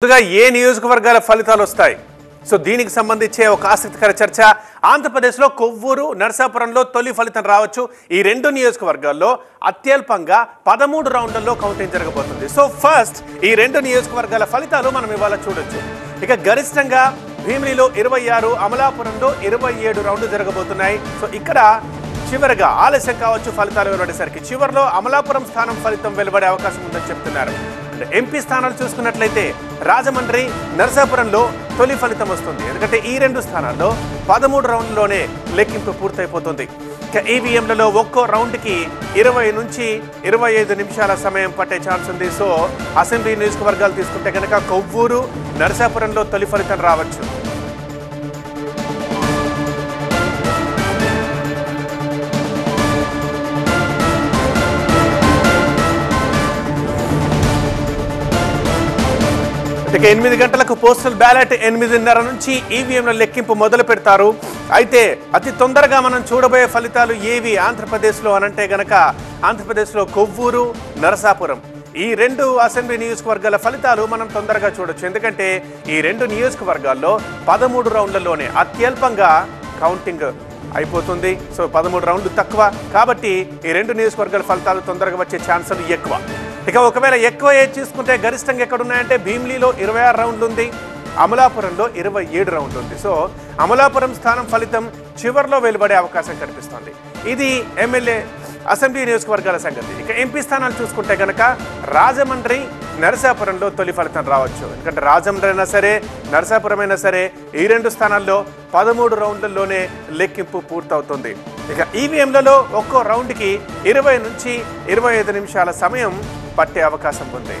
ముందుగా ఏ నియోజకవర్గాల ఫలితాలు వస్తాయి? సో దీనికి సంబంధించే ఒక ఆసక్తికర చర్చ. ఆంధ్రప్రదేశ్లో కొవ్వూరు, నరసాపురంలో తొలి ఫలితం రావచ్చు. ఈ రెండు నియోజకవర్గాల్లో అత్యల్పంగా 13 రౌండ్లలో కౌంటింగ్ జరగబోతుంది. సో ఫస్ట్ ఈ రెండు నియోజకవర్గాల ఫలితాలు మనం ఇవాళ చూడొచ్చు. ఇక గరిష్టంగా భీమిలిలో 26, అమలాపురంలో 27 రౌండ్లు జరగబోతున్నాయి. సో ఇక్కడ చివరిగా ఆలస్యం కావచ్చు ఫలితాలు వెలువడేసరికి. చివరిలో అమలాపురం స్థానం ఫలితం వెలువడే అవకాశం ఉందని చెప్తున్నారు. ఎంపీ స్థానాలు చూసుకున్నట్లయితే రాజమండ్రి, నరసాపురంలో తొలి ఫలితం వస్తుంది. ఎందుకంటే ఈ రెండు స్థానాల్లో 13 రౌండ్లోనే లెక్కింపు పూర్తయిపోతుంది. ఇక ఈవీఎంలలో ఒక్కో రౌండ్కి 20 నుంచి 25 నిమిషాల సమయం పట్టే ఛాన్స్ ఉంది. సో అసెంబ్లీ నియోజకవర్గాలు తీసుకుంటే కనుక కొవ్వూరు, నరసాపురంలో తొలి ఫలితం రావచ్చు. ఇక 8 గంటలకు పోస్టల్ బ్యాలెట్, 8:30 నుంచి ఈవీఎంల లెక్కింపు మొదలు పెడతారు. అయితే అతి తొందరగా మనం చూడబోయే ఫలితాలు ఏవి ఆంధ్రప్రదేశ్లో అనంటే గనక ఆంధ్రప్రదేశ్లో కొవ్వూరు, నరసాపురం ఈ రెండు అసెంబ్లీ నియోజకవర్గాల ఫలితాలు మనం తొందరగా చూడొచ్చు. ఎందుకంటే ఈ రెండు నియోజకవర్గాల్లో 13 రౌండ్లలోనే అత్యల్పంగా కౌంటింగ్ అయిపోతుంది. సో 13 రౌండ్లు తక్కువ కాబట్టి ఈ రెండు నియోజకవర్గాల ఫలితాలు తొందరగా వచ్చే ఛాన్సులు ఎక్కువ. ఇక ఒకవేళ ఎక్కువ ఏది తీసుకుంటే గరిష్టంగా ఎక్కడున్నాయంటే భీమిలిలో 26 రౌండ్లు ఉంది, అమలాపురంలో 27 రౌండ్లు ఉంది. సో అమలాపురం స్థానం ఫలితం చివరిలో వెలువడే అవకాశం కనిపిస్తోంది. ఇది ఎమ్మెల్యే అసెంబ్లీ నియోజకవర్గాల సంగతి. ఇక ఎంపీ స్థానాలు చూసుకుంటే కనుక రాజమండ్రి, నరసాపురంలో తొలి ఫలితం రావచ్చు. ఎందుకంటే రాజమండ్రి అయినా సరే, నరసాపురం అయినా సరే ఈ రెండు స్థానాల్లో 13 రౌండ్లలోనే లెక్కింపు పూర్తవుతుంది. ఇక ఈవీఎంలలో ఒక్కో రౌండ్కి 20 నుంచి 25 నిమిషాల సమయం పట్టే అవకాశం ఉంది.